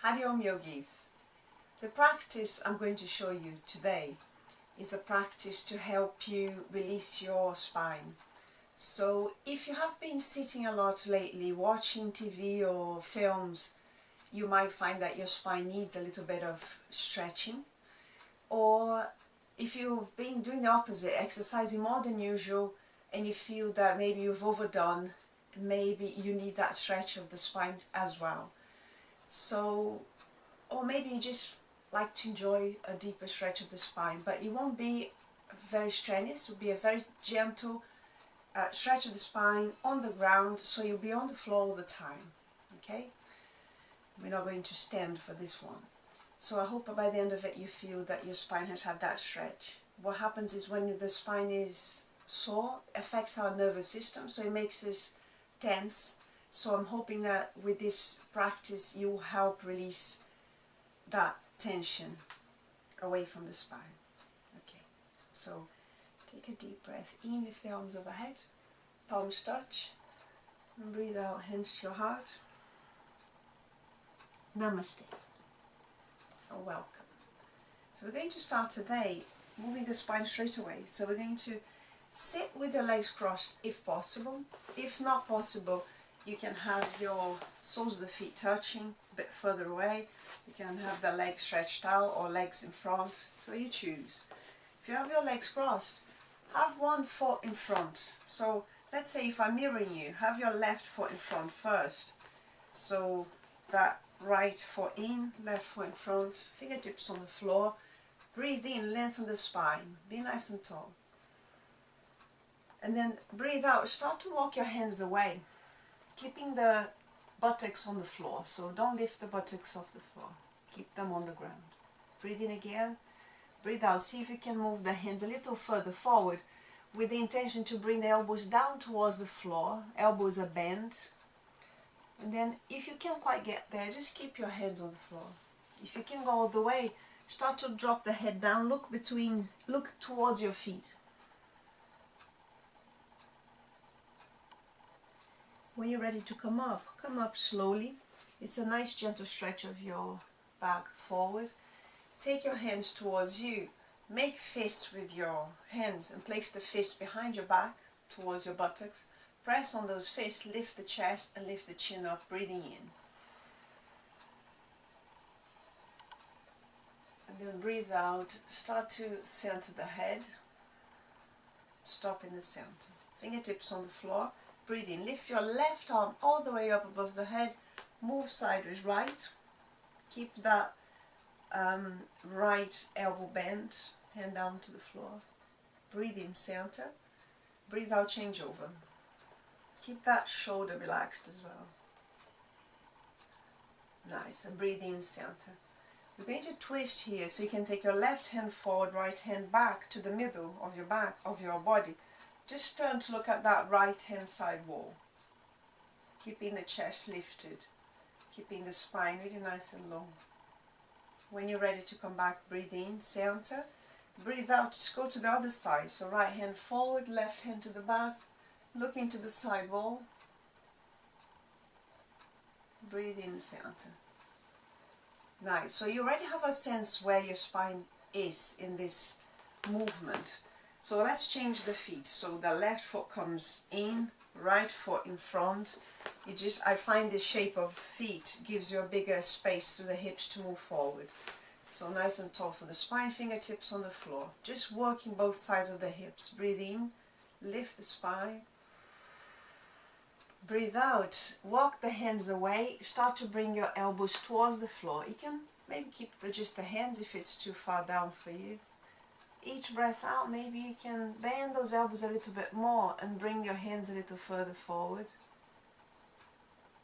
Hari Om Yogis. The practice I'm going to show you today is a practice to help you release your spine. So if you have been sitting a lot lately watching TV or films, you might find that your spine needs a little bit of stretching. Or if you've been doing the opposite, exercising more than usual, and you feel that maybe you've overdone, maybe you need that stretch of the spine as well. So, or maybe you just like to enjoy a deeper stretch of the spine, but it won't be very strenuous. It will be a very gentle stretch of the spine on the ground, so you'll be on the floor all the time. Okay? We're not going to stand for this one. So I hope by the end of it you feel that your spine has had that stretch. What happens is when the spine is sore, it affects our nervous system, so it makes us tense. So I'm hoping that with this practice you will help release that tension away from the spine. Okay, so take a deep breath in, lift the arms overhead, palms touch, and breathe out, hands to your heart. Namaste. Welcome. So we're going to start today moving the spine straight away. So we're going to sit with your legs crossed if possible. If not possible, you can have your soles of the feet touching a bit further away. You can have the legs stretched out or legs in front, so you choose. If you have your legs crossed, have one foot in front. So let's say if I'm mirroring you, have your left foot in front first. So that right foot in, left foot in front, fingertips on the floor. Breathe in, lengthen the spine, be nice and tall. And then breathe out, start to walk your hands away, keeping the buttocks on the floor. So don't lift the buttocks off the floor, keep them on the ground. Breathe in again, breathe out, see if you can move the hands a little further forward with the intention to bring the elbows down towards the floor, elbows are bent. And then if you can't quite get there, just keep your hands on the floor. If you can go all the way, start to drop the head down, look towards your feet. When you're ready to come up slowly. It's a nice gentle stretch of your back forward. Take your hands towards you. Make fists with your hands and place the fists behind your back towards your buttocks. Press on those fists, lift the chest and lift the chin up, breathing in. And then breathe out, start to center the head. Stop in the center. Fingertips on the floor, breathe in. Lift your left arm all the way up above the head, move sideways right. Keep that right elbow bent, hand down to the floor. Breathe in, center. Breathe out, change over. Keep that shoulder relaxed as well. Nice, and breathe in, center. We're going to twist here, so you can take your left hand forward, right hand back to the middle of your back, of your body. Just turn to look at that right hand side wall. Keeping the chest lifted, keeping the spine really nice and long. When you're ready to come back, breathe in, center. Breathe out, just go to the other side. So right hand forward, left hand to the back. Look into the side wall. Breathe in, center. Nice. So you already have a sense where your spine is in this movement. So let's change the feet. So the left foot comes in, right foot in front. I find the shape of feet gives you a bigger space through the hips to move forward. So nice and tall for the spine, fingertips on the floor. Just working both sides of the hips. Breathe in, lift the spine. Breathe out, walk the hands away, start to bring your elbows towards the floor. You can maybe keep just the hands if it's too far down for you. Each breath out, maybe you can bend those elbows a little bit more and bring your hands a little further forward.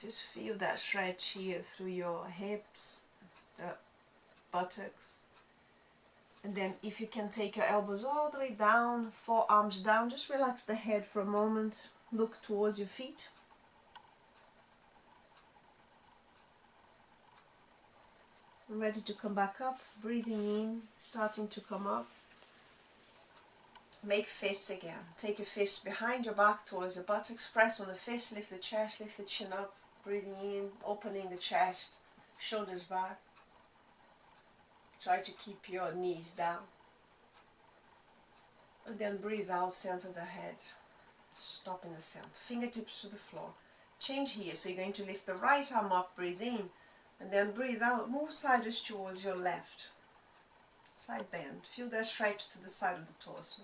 Just feel that stretch here through your hips, the buttocks. And then if you can take your elbows all the way down, forearms down, just relax the head for a moment, look towards your feet. Ready to come back up, breathing in, starting to come up. Make fists again. Take a fist behind your back towards your buttocks, press on the fist, lift the chest, lift the chin up, breathing in, opening the chest, shoulders back. Try to keep your knees down. And then breathe out, center the head. Stop in the center. Fingertips to the floor. Change here. So you're going to lift the right arm up, breathe in, and then breathe out. Move sideways towards your left. Side bend. Feel that stretch to the side of the torso.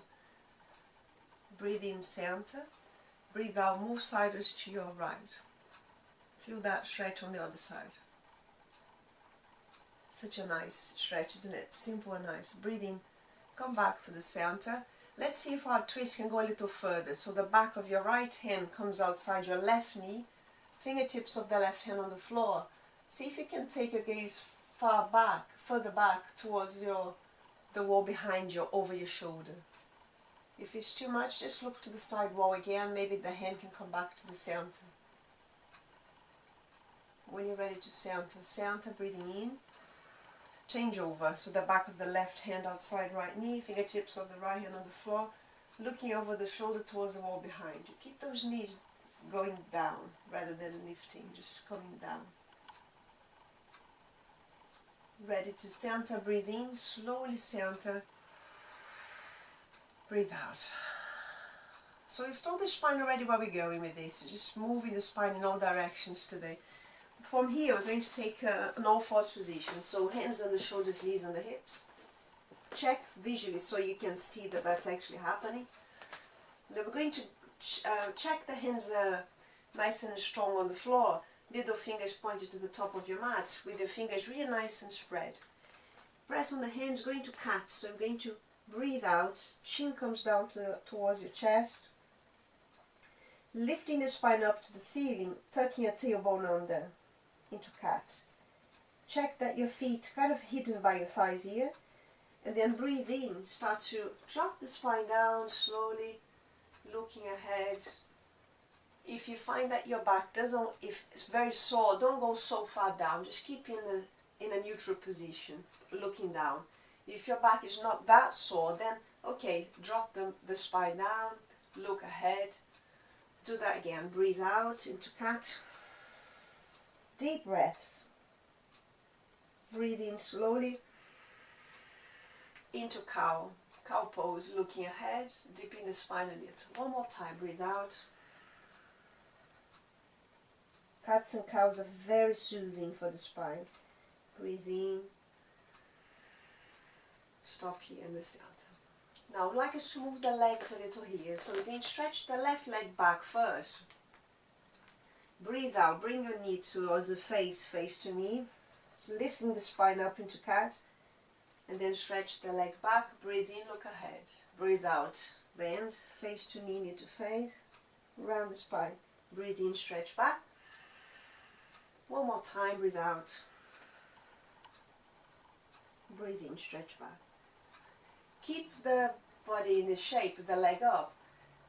Breathe in, center. Breathe out, move sideways to your right. Feel that stretch on the other side. Such a nice stretch, isn't it? Simple and nice. Breathe in, come back to the center. Let's see if our twist can go a little further. So the back of your right hand comes outside your left knee. Fingertips of the left hand on the floor. See if you can take your gaze far back, further back towards the wall behind you, over your shoulder. If it's too much, just look to the side wall again. Maybe the hand can come back to the center. When you're ready to center, breathing in. Change over, so the back of the left hand outside right knee, fingertips of the right hand on the floor, looking over the shoulder towards the wall behind you. Keep those knees going down rather than lifting, just coming down. Ready to center, breathe in, slowly center, breathe out. So you've told the spine already where we're going with this, just moving the spine in all directions today. From here we're going to take an all-fours position, so hands on the shoulders, knees on the hips. Check visually so you can see that that's actually happening. Then we're going to check the hands nice and strong on the floor, middle fingers pointed to the top of your mat, with your fingers really nice and spread. Press on the hands, going to catch, so I'm going to breathe out, chin comes down towards your chest, lifting the spine up to the ceiling, tucking your tailbone under into cat. Check that your feet kind of hidden by your thighs here, and then breathe in, start to drop the spine down slowly, looking ahead. If you find that your back doesn't, if it's very sore, don't go so far down, just keep in a neutral position, looking down. If your back is not that sore, then okay, drop the spine down, look ahead. Do that again, breathe out into cat. Deep breaths. Breathe in slowly into cow pose, looking ahead, dipping the spine a little. One more time, breathe out. Cats and cows are very soothing for the spine. Breathe in. Stop here in the center. Now I'd like us to move the legs a little here. So we're going to stretch the left leg back first. Breathe out, bring your knee towards the face to knee. So lifting the spine up into cat. And then stretch the leg back, breathe in, look ahead. Breathe out, bend, face to knee to face. Round the spine. Breathe in, stretch back. One more time, breathe out. Breathe in, stretch back. Keep the body in the shape, the leg up,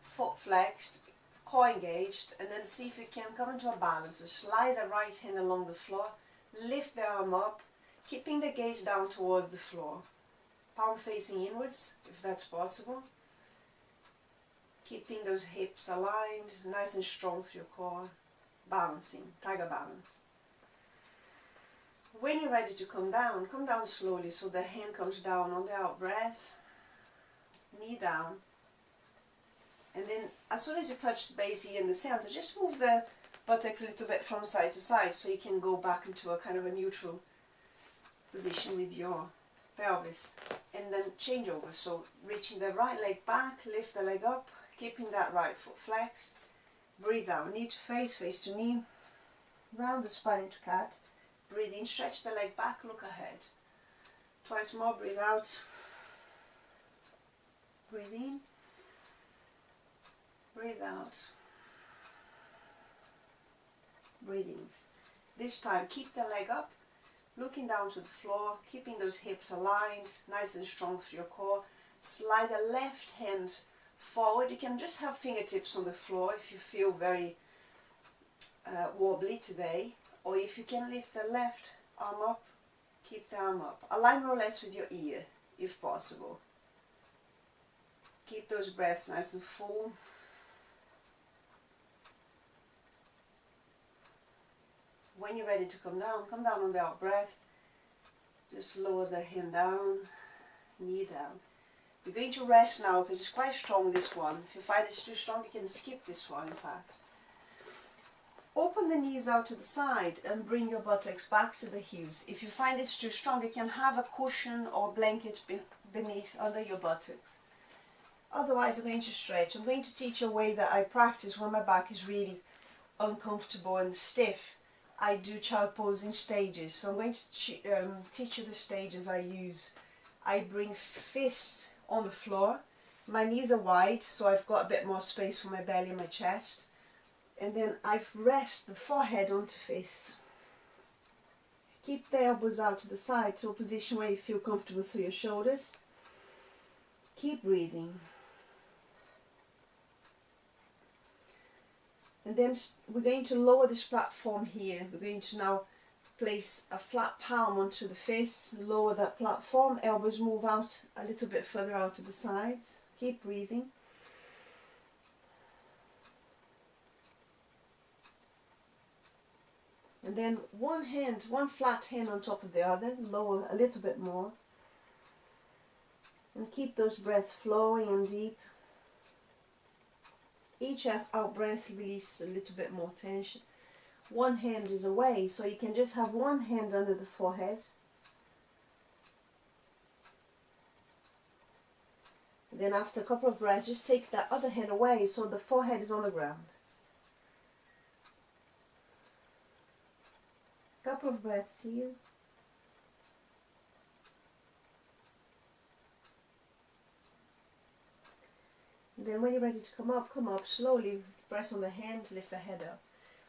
foot flexed, core engaged, and then see if you can come into a balance. So slide the right hand along the floor, lift the arm up, keeping the gaze down towards the floor. Palm facing inwards, if that's possible. Keeping those hips aligned, nice and strong through your core. Balancing, tiger balance. When you're ready to come down slowly so the hand comes down on the out breath. Knee down, and then as soon as you touch the base here in the center, just move the buttocks a little bit from side to side so you can go back into a kind of a neutral position with your pelvis, and then change over. So reaching the right leg back, lift the leg up, keeping that right foot flexed. Breathe out, knee to face to knee, round the spine into cat. Breathe in, stretch the leg back, look ahead. Twice more, breathe out. Breathe in, breathe out, breathe in. This time keep the leg up, looking down to the floor, keeping those hips aligned, nice and strong through your core. Slide the left hand forward. You can just have fingertips on the floor if you feel very wobbly today, or if you can lift the left arm up, keep the arm up. Align more or less with your ear if possible. Keep those breaths nice and full. When you're ready to come down on the out breath. Just lower the hand down, knee down. You're going to rest now because it's quite strong, this one. If you find it's too strong, you can skip this one, in fact. Open the knees out to the side and bring your buttocks back to the heels. If you find it's too strong, you can have a cushion or blanket beneath under your buttocks. Otherwise, I'm going to stretch. I'm going to teach a way that I practice when my back is really uncomfortable and stiff. I do child pose in stages. So I'm going to teach you the stages I use. I bring fists on the floor. My knees are wide, so I've got a bit more space for my belly and my chest. And then I rest the forehead onto fists. Keep the elbows out to the side to a position where you feel comfortable through your shoulders. Keep breathing. And then we're going to lower this platform here. We're going to now place a flat palm onto the face, lower that platform, elbows move out a little bit further out to the sides. Keep breathing. And then one flat hand on top of the other, lower a little bit more. And keep those breaths flowing and deep. Each out breath releases a little bit more tension. One hand is away, so you can just have one hand under the forehead. And then after a couple of breaths, just take that other hand away so the forehead is on the ground. Couple of breaths here. And then when you're ready to come up slowly, press on the hand, lift the head up.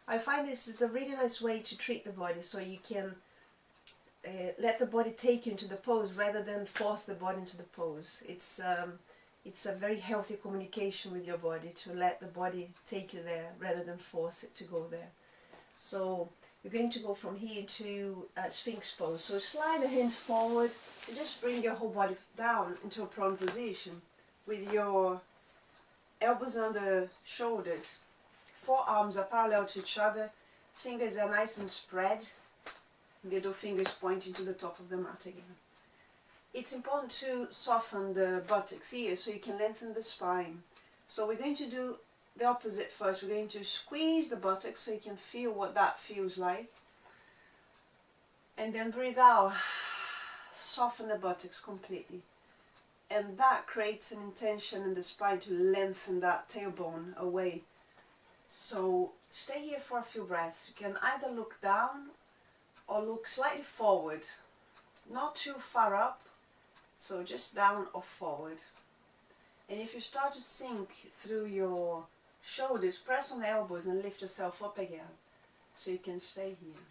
I find this is a really nice way to treat the body, so you can let the body take you into the pose rather than force the body into the pose. It's a very healthy communication with your body to let the body take you there rather than force it to go there. So you're going to go from here to Sphinx pose. So slide the hands forward and just bring your whole body down into a prone position with your elbows on the shoulders. Forearms are parallel to each other. Fingers are nice and spread. Middle fingers pointing to the top of the mat again. It's important to soften the buttocks here so you can lengthen the spine. So we're going to do the opposite first. We're going to squeeze the buttocks so you can feel what that feels like. And then breathe out. Soften the buttocks completely. And that creates an intention in the spine to lengthen that tailbone away. So stay here for a few breaths. You can either look down or look slightly forward. Not too far up, so just down or forward. And if you start to sink through your shoulders, press on the elbows and lift yourself up again. So you can stay here.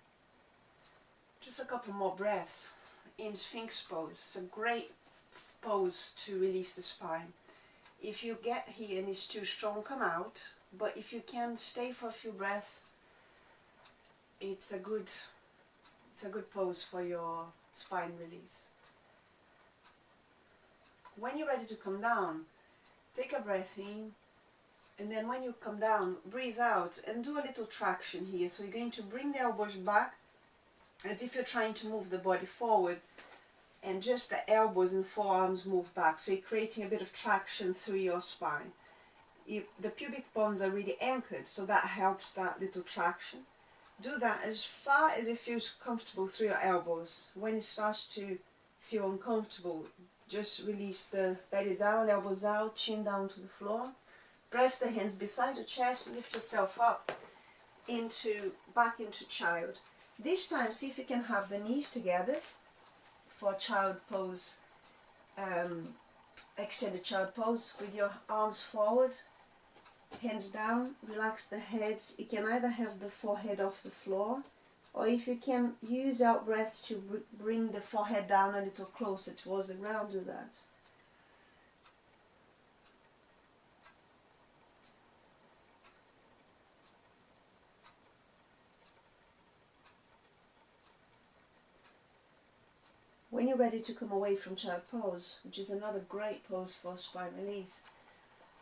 Just a couple more breaths in Sphinx pose. It's a great pose to release the spine. If you get here and it's too strong, come out. But if you can stay for a few breaths, it's a good pose for your spine release. When you're ready to come down, take a breath in, and then when you come down, breathe out and do a little traction here. So you're going to bring the elbows back as if you're trying to move the body forward, and just the elbows and forearms move back. So you're creating a bit of traction through your spine. The pubic bones are really anchored, so that helps that little traction. Do that as far as it feels comfortable through your elbows. When it starts to feel uncomfortable, just release the belly down, elbows out, chin down to the floor. Press the hands beside your chest, lift yourself up back into child. This time, see if you can have the knees together for child pose, extended child pose, with your arms forward, hands down, relax the head. You can either have the forehead off the floor, or if you can use out breaths to bring the forehead down a little closer towards the ground, do that. When you're ready to come away from child pose, which is another great pose for spine release,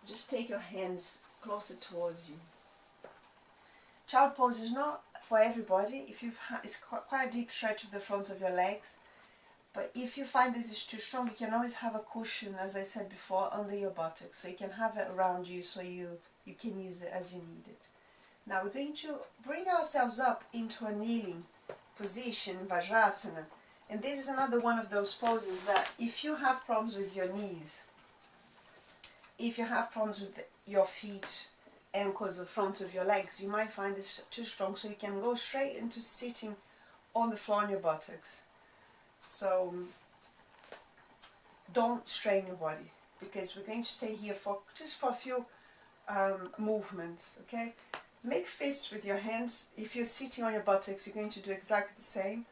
just take your hands closer towards you. Child pose is not for everybody. If it's quite a deep stretch of the front of your legs. But if you find this is too strong, you can always have a cushion, as I said before, under your buttocks. So you can have it around you so you can use it as you need it. Now we're going to bring ourselves up into a kneeling position, Vajrasana. And this is another one of those poses that if you have problems with your knees, if you have problems with your feet, ankles, or front of your legs, you might find this too strong. So you can go straight into sitting on the floor on your buttocks. So don't strain your body, because we're going to stay here for just for a few movements, okay? Make fists with your hands. If you're sitting on your buttocks, you're going to do exactly the same.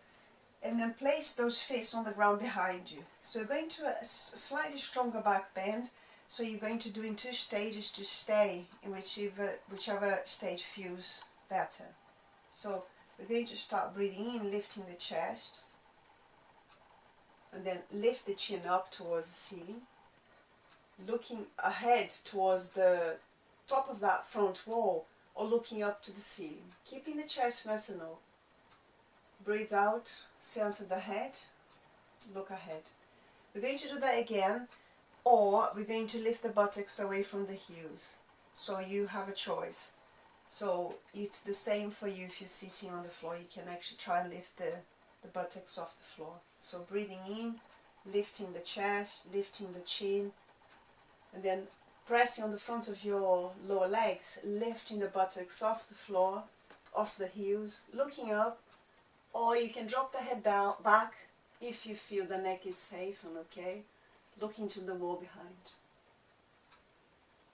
And then place those fists on the ground behind you. So you're going to a slightly stronger back bend. So you're going to do in 2 stages to stay in whichever stage feels better. So we're going to start breathing in, lifting the chest. And then lift the chin up towards the ceiling. Looking ahead towards the top of that front wall, or looking up to the ceiling. Keeping the chest nice and low. Breathe out, center the head, look ahead. We're going to do that again, or we're going to lift the buttocks away from the heels. So you have a choice. So it's the same for you if you're sitting on the floor. You can actually try and lift the buttocks off the floor. So breathing in, lifting the chest, lifting the chin, and then pressing on the front of your lower legs, lifting the buttocks off the floor, off the heels, looking up, or you can drop the head down, back, if you feel the neck is safe and okay, looking to the wall behind.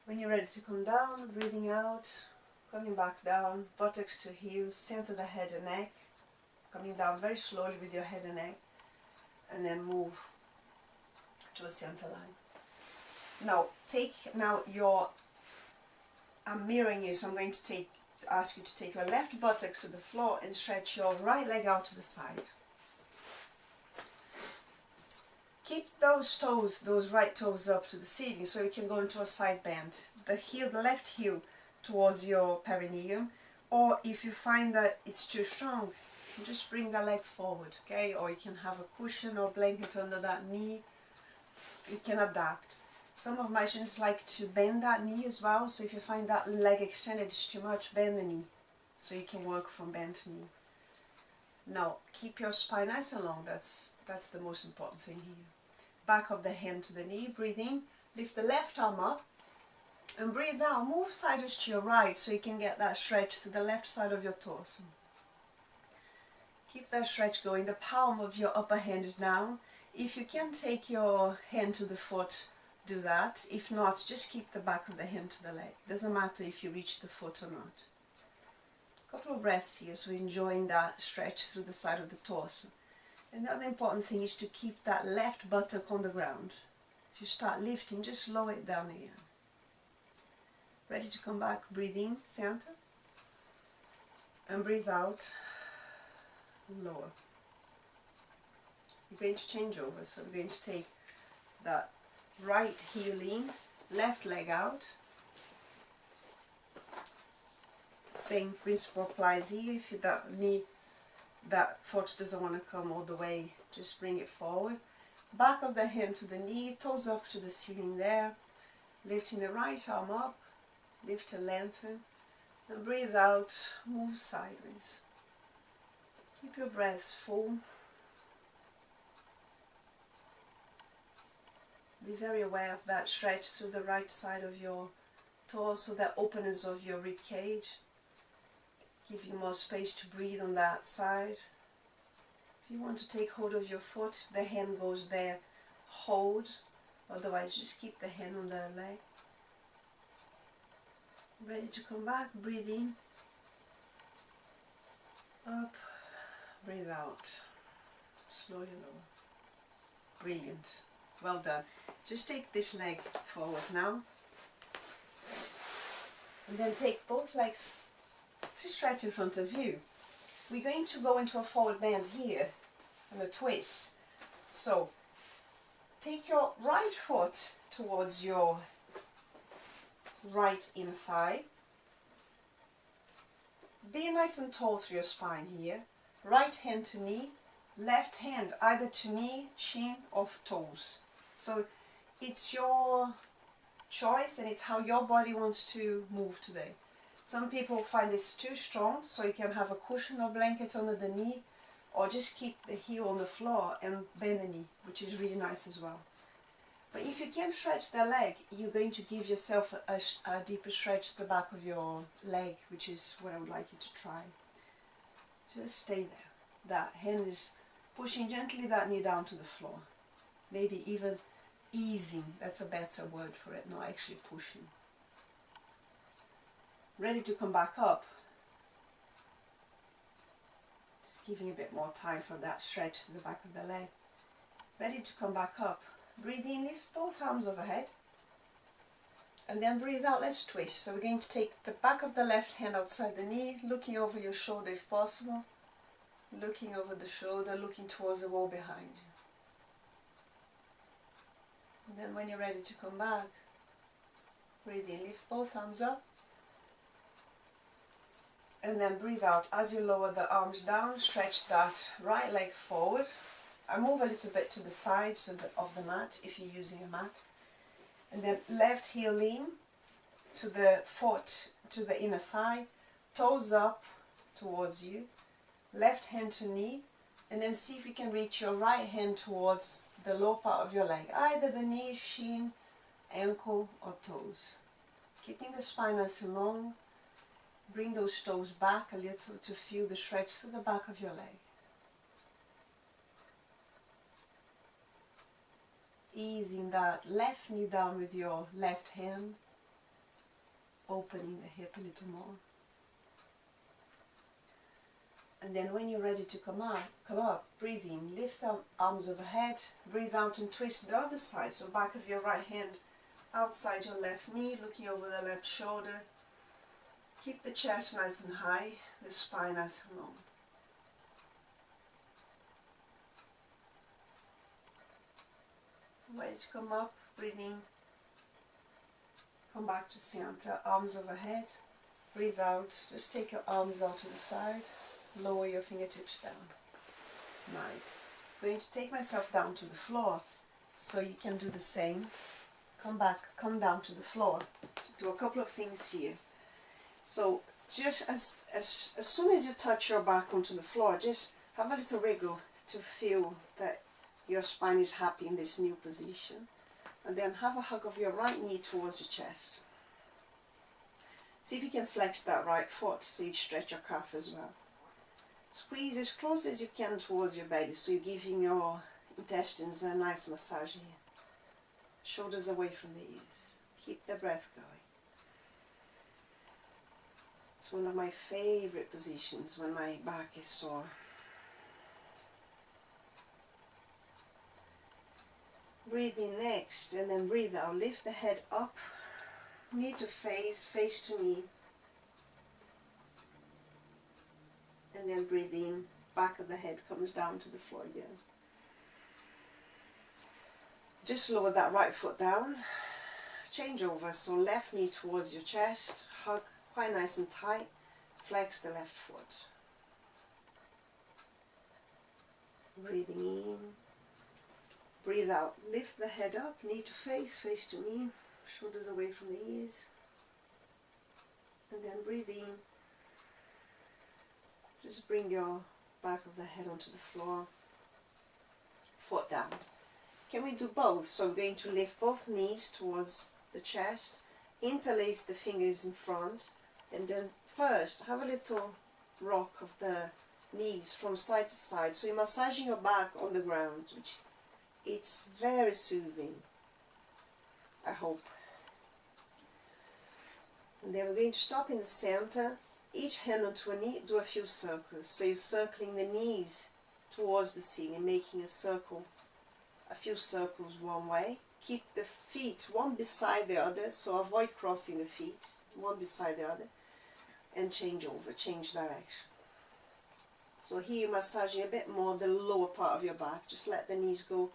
When you're ready to come down, breathing out, coming back down, buttocks to heels, center the head and neck, coming down very slowly with your head and neck, and then move to a center line. Now, I'm mirroring you, so I'm going to ask you to take your left buttock to the floor and stretch your right leg out to the side. Keep those toes, those right toes up to the ceiling so you can go into a side bend. The left heel towards your perineum, or if you find that it's too strong, just bring the leg forward, okay? Or you can have a cushion or blanket under that knee. You can adapt. Some of my students like to bend that knee as well, so if you find that leg extended is too much, bend the knee, so you can work from bent knee. Now, keep your spine nice and long, that's the most important thing here. Back of the hand to the knee, breathe in, lift the left arm up, and breathe out, move sideways to your right, so you can get that stretch to the left side of your torso. Keep that stretch going, the palm of your upper hand is down. If you can take your hand to the foot, do that. If not, just keep the back of the hand to the leg. Doesn't matter if you reach the foot or not. A couple of breaths here, so enjoying that stretch through the side of the torso. And the other important thing is to keep that left buttock on the ground. If you start lifting, just lower it down again. Ready to come back, breathe in, center. And breathe out, lower. We're going to change over, so we're going to take that right heel in, left leg out. Same principle applies here. If that foot doesn't want to come all the way, just bring it forward. Back of the hand to the knee, toes up to the ceiling there. Lifting the right arm up, lift and lengthen. And breathe out, move sideways. Keep your breaths full. Be very aware of that stretch through the right side of your torso, that openness of your rib cage. Give you more space to breathe on that side. If you want to take hold of your foot, if the hand goes there, hold. Otherwise, just keep the hand on the leg. Ready to come back, breathe in. Up, breathe out. Slowly lower. Brilliant. Well done. Just take this leg forward now. And then take both legs to stretch in front of you. We're going to go into a forward bend here and a twist. So take your right foot towards your right inner thigh. be nice and tall through your spine here. Right hand to knee, left hand either to knee, shin or toes. So it's your choice and it's how your body wants to move today. Some people find this too strong, so you can have a cushion or blanket under the knee, or just keep the heel on the floor and bend the knee, which is really nice as well. But if you can stretch the leg, you're going to give yourself a deeper stretch to the back of your leg, which is what I would like you to try. Just stay there. That hand is pushing gently that knee down to the floor. Maybe even easing, that's a better word for it, not actually pushing. Ready to come back up. Just giving a bit more time for that stretch to the back of the leg. Ready to come back up. Breathe in, lift both arms overhead. And then breathe out, let's twist. So we're going to take the back of the left hand outside the knee, looking over your shoulder if possible. Looking over the shoulder, looking towards the wall behind you. And then when you're ready to come back, breathe in, lift both arms up. And then breathe out. As you lower the arms down, stretch that right leg forward. I move a little bit to the side of the mat if you're using a mat. And then left heel lean to the foot, to the inner thigh, toes up towards you. Left hand to knee, and then see if you can reach your right hand towards the lower part of your leg, either the knee, shin, ankle or toes. Keeping the spine nice and long. Bring those toes back a little to feel the stretch to the back of your leg. Easing that left knee down with your left hand, opening the hip a little more. And then when you're ready to come up, breathe in, lift the arms overhead, breathe out and twist the other side, so back of your right hand outside your left knee, looking over the left shoulder. Keep the chest nice and high, the spine nice and long. Ready to come up, breathe in, come back to center, arms overhead, breathe out, just take your arms out to the side. Lower your fingertips down. Nice. I'm going to take myself down to the floor so you can do the same. Come back, come down to the floor. Do a couple of things here. So just as soon as you touch your back onto the floor, just have a little wriggle to feel that your spine is happy in this new position. And then have a hug of your right knee towards your chest. See if you can flex that right foot so you stretch your calf as well. Squeeze as close as you can towards your belly, so you're giving your intestines a nice massage here. Shoulders away from the ears. Keep the breath going. It's one of my favorite positions when my back is sore. Breathe in next, and then breathe out. Lift the head up, knee to face, face to knee. And then breathe in, back of the head comes down to the floor again. Just lower that right foot down, change over, so left knee towards your chest, hug quite nice and tight, flex the left foot. Breathing in, breathe out, lift the head up, knee to face, face to knee, shoulders away from the ears. And then breathe in. Just bring your back of the head onto the floor, foot down. Can we do both? So we're going to lift both knees towards the chest, interlace the fingers in front, and then first have a little rock of the knees from side to side. So you're massaging your back on the ground, which it's very soothing, I hope. And then we're going to stop in the center. Each hand onto a knee, do a few circles. So you're circling the knees towards the ceiling, making a circle, a few circles one way. Keep the feet one beside the other, so avoid crossing the feet, one beside the other, and change over, change direction. So here you're massaging a bit more the lower part of your back. Just let the knees go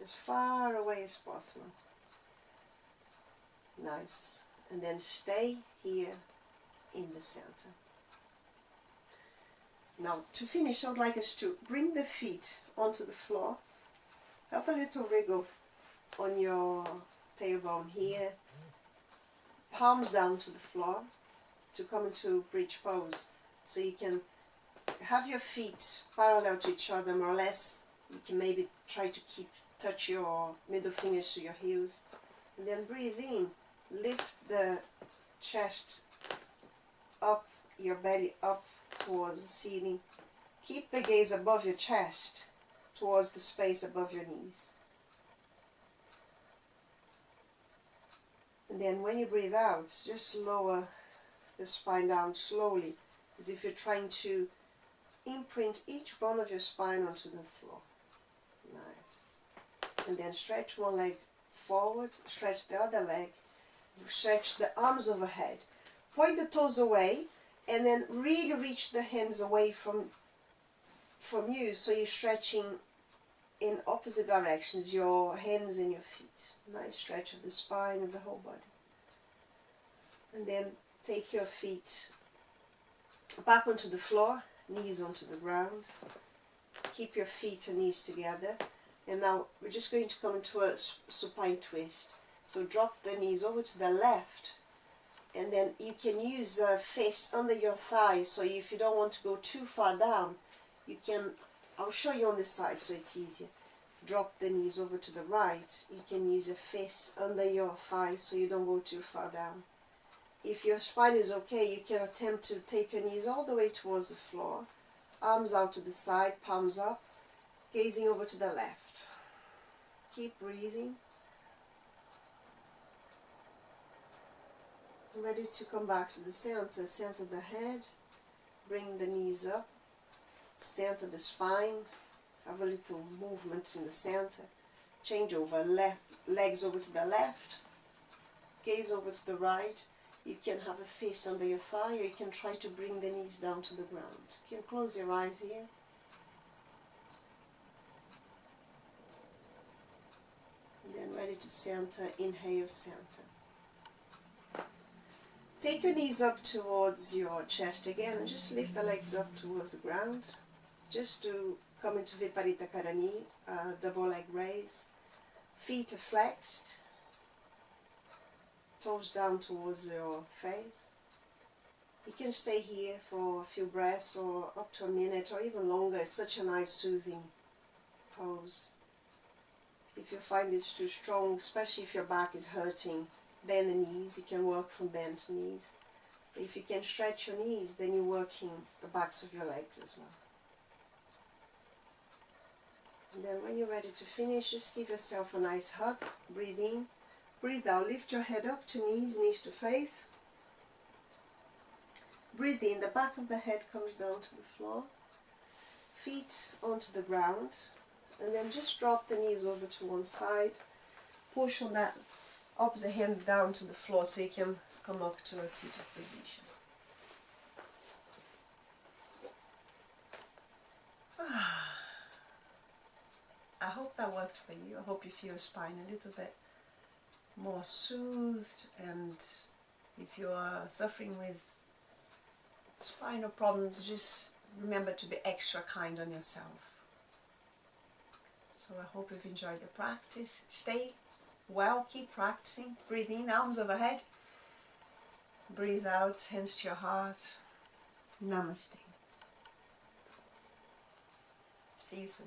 as far away as possible. Nice. And then stay here in the center. Now, to finish, I would like us to bring the feet onto the floor. Have a little wriggle on your tailbone here. Palms down to the floor to come into bridge pose. So you can have your feet parallel to each other more or less. You can maybe try to touch your middle fingers to your heels. And then breathe in. Lift the chest up, your belly up towards the ceiling. Keep the gaze above your chest, towards the space above your knees. And then when you breathe out, just lower the spine down slowly, as if you're trying to imprint each bone of your spine onto the floor. Nice. And then stretch one leg forward, stretch the other leg, stretch the arms overhead. Point the toes away, and then really reach the hands away from you, so you're stretching in opposite directions, your hands and your feet. Nice stretch of the spine of the whole body. And then take your feet back onto the floor, knees onto the ground. Keep your feet and knees together. And now we're just going to come into a supine twist. So drop the knees over to the left, and then you can use a fist under your thighs. So if you don't want to go too far down, you can, I'll show you on this side so it's easier. Drop the knees over to the right. You can use a fist under your thighs so you don't go too far down. If your spine is okay, you can attempt to take your knees all the way towards the floor. Arms out to the side, palms up, gazing over to the left. Keep breathing. Ready to come back to the center. Center the head. Bring the knees up. Center the spine. Have a little movement in the center. Change over. Legs over to the left. Gaze over to the right. You can have a fist under your thigh, or you can try to bring the knees down to the ground. You can close your eyes here. And then ready to center. Inhale, center. Take your knees up towards your chest again, and just lift the legs up towards the ground. Just to come into Viparita Karani, double leg raise. Feet are flexed. Toes down towards your face. You can stay here for a few breaths or up to a minute or even longer. It's such a nice soothing pose. If you find this too strong, especially if your back is hurting, bend the knees. You can work from bent knees. But if you can stretch your knees, then you're working the backs of your legs as well. And then when you're ready to finish, just give yourself a nice hug. Breathe in. Breathe out. Lift your head up to knees, knees to face. Breathe in. The back of the head comes down to the floor. Feet onto the ground. And then just drop the knees over to one side. Push on that opposite hand down to the floor so you can come up to a seated position. I hope that worked for you. I hope you feel your spine a little bit more soothed, and if you are suffering with spinal problems, just remember to be extra kind on yourself. So I hope you've enjoyed the practice. Stay well, keep practicing. Breathe in, arms overhead. Breathe out, hands to your heart. Namaste. See you soon.